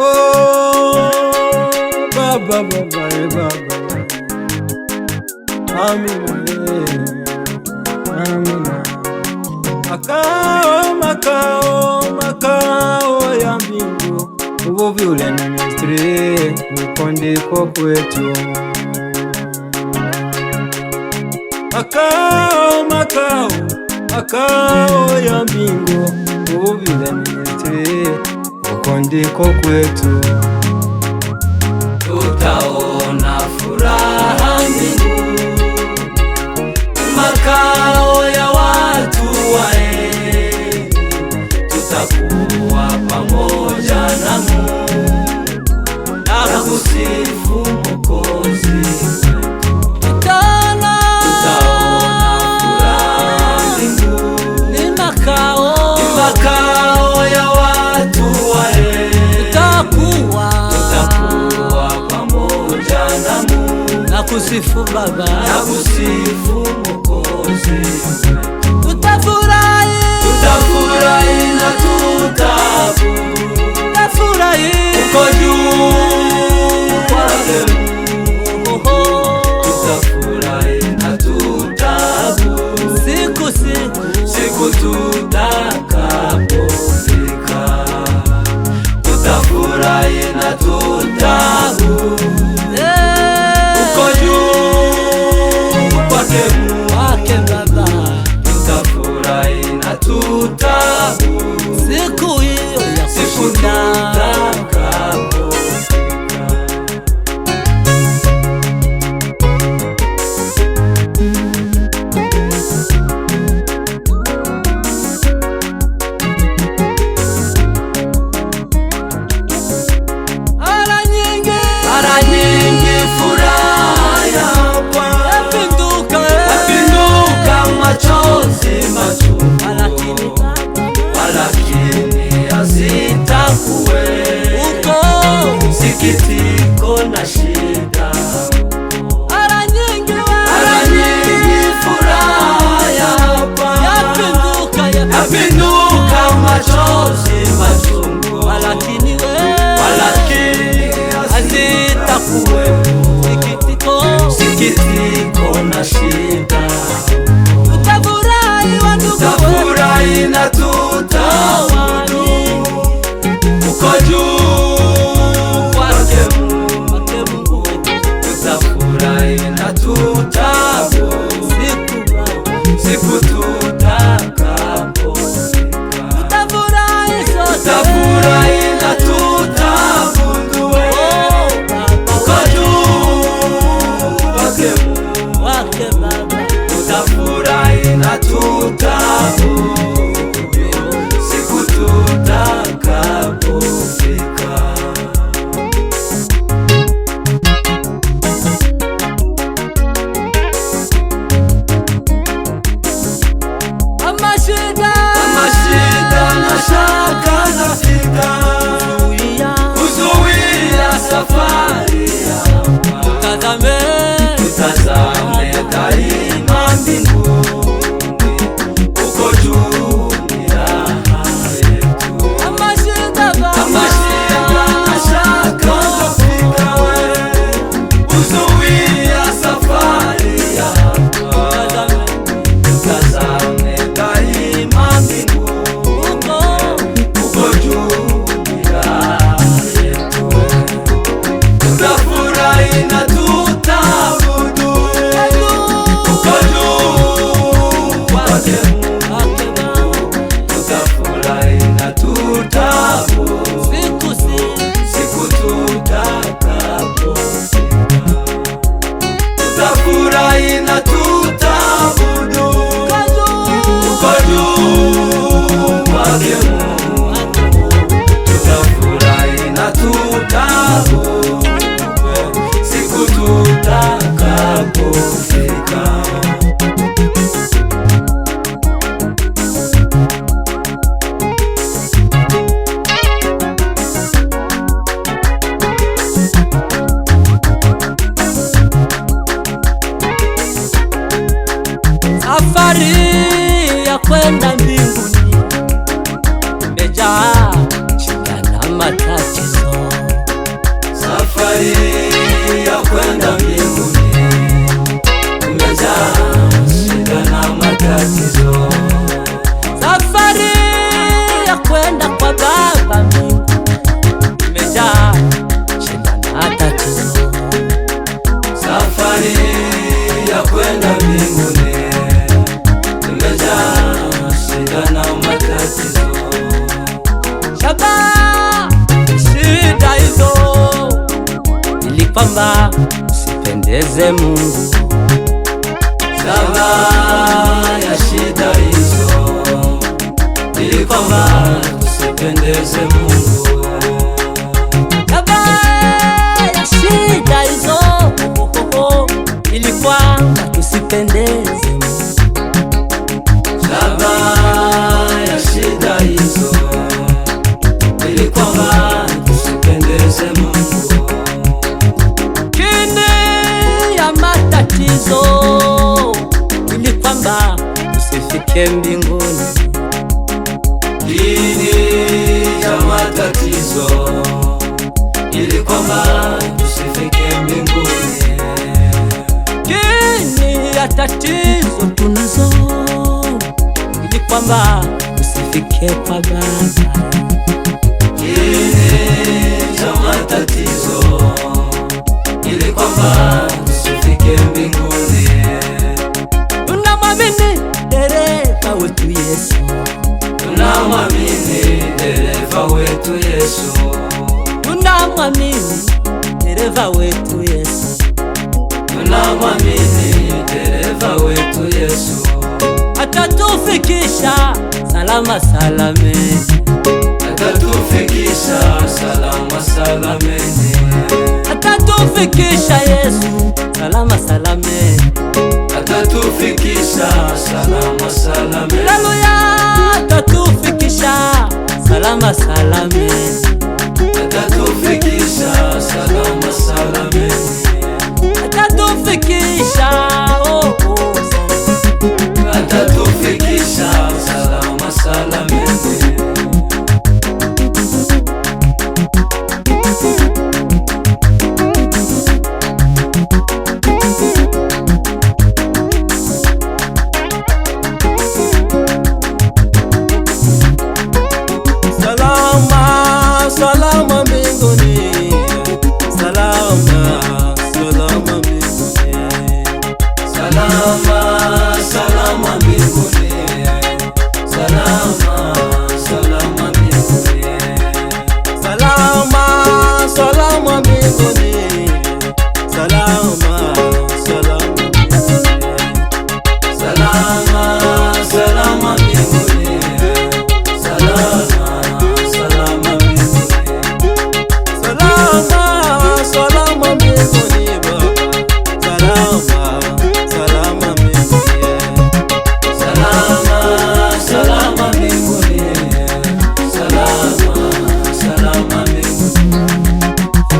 Oh, Baba, Baba, Baba. Amina, Amina. Makao, makao, makao ya mbingu, uvuvi ule ni Misri, huko ndiko kwetu. Makao, makao, makao ya mbingu, uvuvi ule ni Misri, huko ndiko kwetu. Tutaona furaha mbingu, makao ya watu wae, tutakuwa pamoja na Mungu na kusifu Mwokozi wetu. Tutaona furaha mbingu, ni makao ya watu wae, tutakuwa pamoja na Mungu na kusifu Baba, na kusifu Mwokozi wetu. Tutafurahi na tutafurahi uko juu kwake Mungu. Tutafurahi na tutaabudu siku tutakapofika. Tutafurahi na tutaabudu uko juu kwake Baba. Tutafurahi na tutaabudu siku hiyo ya kushinda. Mara nyingi furaha yapinduka machozi machungu, walakini hazitakuwe sikitiko na shida. Mara nyingi furaha yapinduka machozi machungu, walakini hazitakuwe sikitiko na shida. Tutafurahi na tutaabudu uko juu kwake Mungu. Tutafurahi na tutaabudu siku tutakapofika. Tutafurahi na tutaabudu uko juu kwake Mungu. Tutafurahi na tutaabudu siku tutakapofika. Kama shida na shaka zafika, kuzuia safari hapa, tutazame daima mbinguni, uko juu ni raha yetu. Kama shida na shaka zafika, kuzuia safari hapa, tutazame daima mbinguni, uko juu ni raha yetu. Tutafurahi na tutaabudu uko juu kwake Mungu. Tutafurahi na tutaabudu siku tutakapofika. Tutafurahi na tutaabudu uko juu kwake Mungu. Tutafurahi na tutaabudu siku tutakapofika. Safari ya kwenda mbinguni imejaa shida na matatizo. tusipendeze Mungu. Sababu ya shida hizo ili kwamba tusipendeze Mungu. Sababu ya shida hizo ili kwamba tusipendeze Mungu. Sababu ya shida hizo ili kwamba tusipendeze Mungu. Kini ya matatizo ili kwamba tusifike mbinguni. Kini ya matatizo ili kwamba tusifike mbinguni. Kini ya tatizo tunazo ili kwamba tusifike kwa Baba. Kini cha matatizo ili kwamba tusifike mbinguni. Tunamwamini dereva wetu Yesu. Tunamwamini dereva wetu Yesu. Tunamwamini dereva wetu Yesu. Tunamwamini dereva wetu Yesu. Atatufikisha salama salameni. Atatufikisha salama salameni. Atatufikisha Yesu salama salameni. Atatufikisha salama salameni. Haleluya, atatufikisha salama salameni. Atatufikisha salama salameni. Atatufikisha atatufikisha salama salameni. salama salama mbinguni. Salama salama mbinguni. Salama salama mbinguni. Salama salama mbinguni. Salama salama mbinguni. Salama salama mbinguni. Salama salama mbinguni. Salama salama mbinguni. Salama salama mbinguni Baba. Salama salama mbinguni. Salama salama mbinguni. Salama salama mbinguni.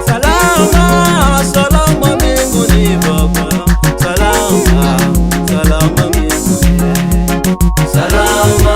Salama salama mbinguni Baba. Salama salama mbinguni. Salama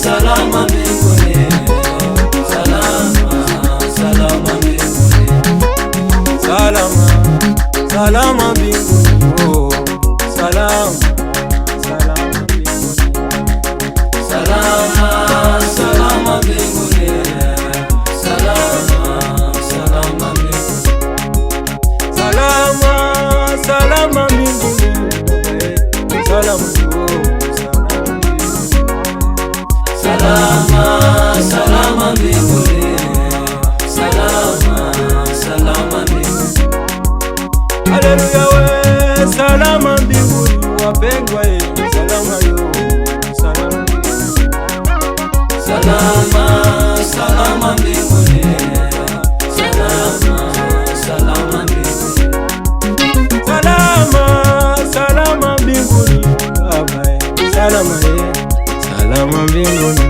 salama mbinguni. Salama salama mbinguni. Salama salama mbinguni. Oh, salama salama mbinguni. Salama salama mbinguni. Salama salama mbinguni. Salama salama mbinguni. Salama Salama salama mbinguni. Salama salama mbinguni. Haleluya we, salama mbinguni wapendwa ye, salama yo, salama mbinguni. Salama salama mbinguni. Salama salama mbinguni. Salama salama mbinguni Baba ye, salama ye, salama mbinguni.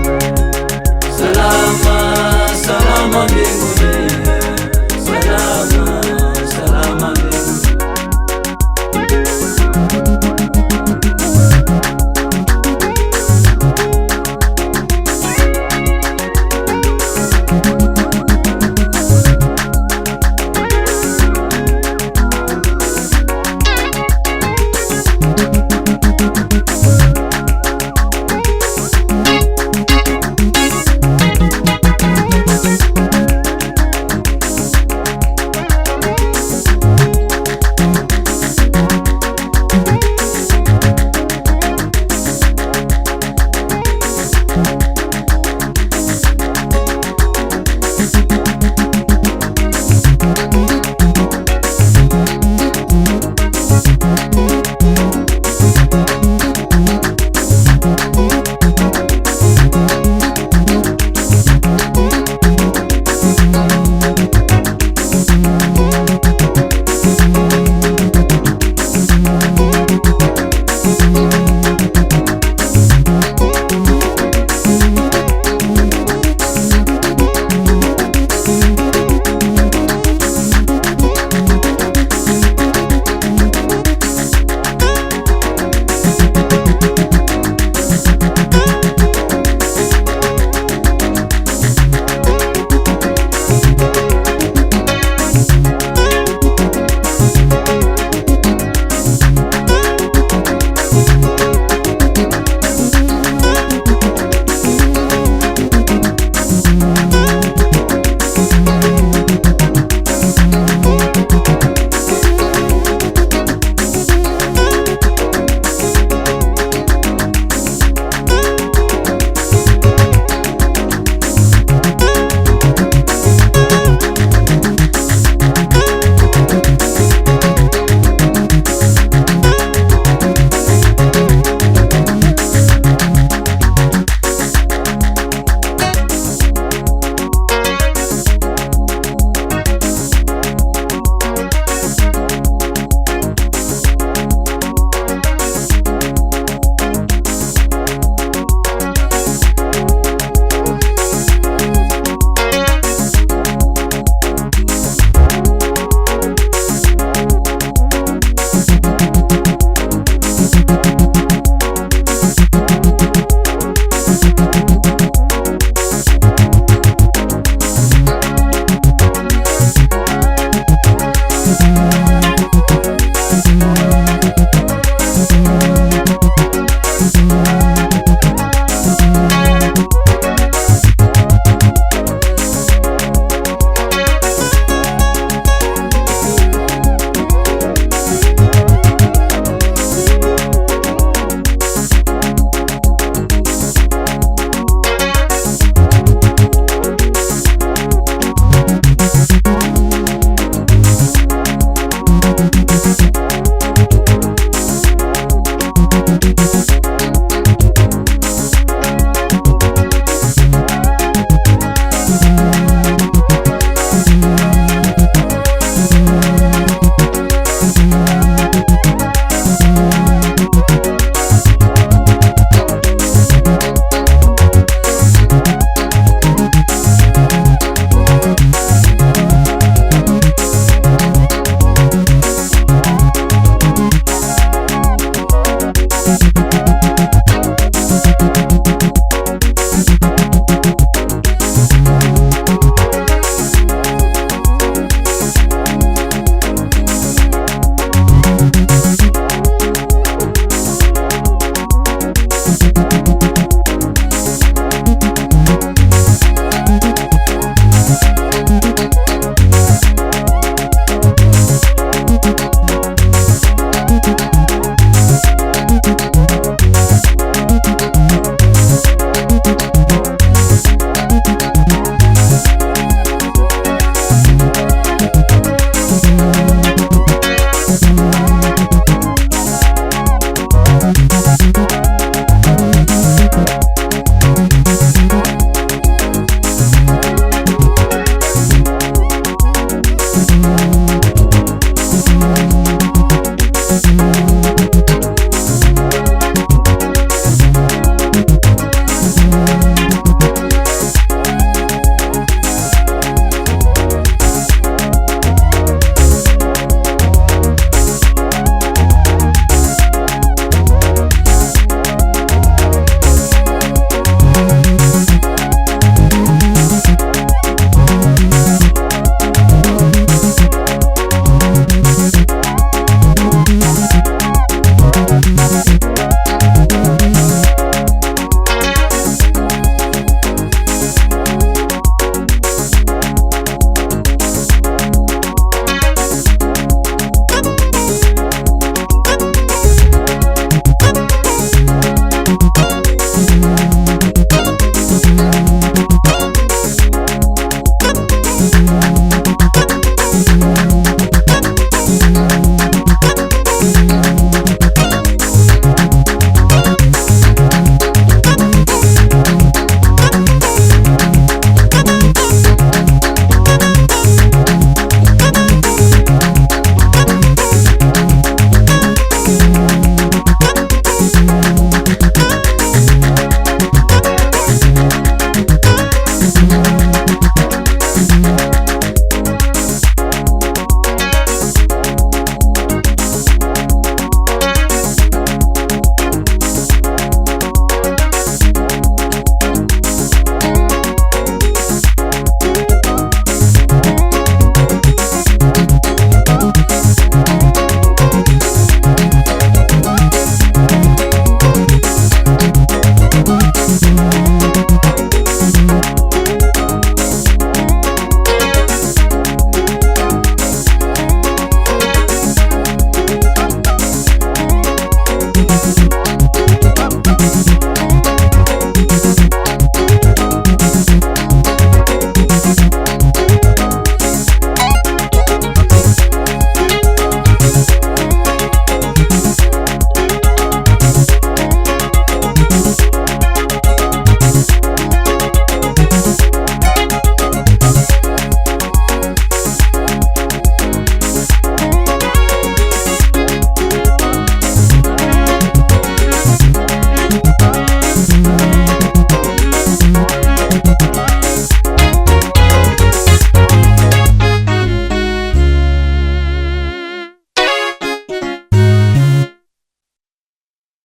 Salama salama mbinguni. Salama salama mbinguni.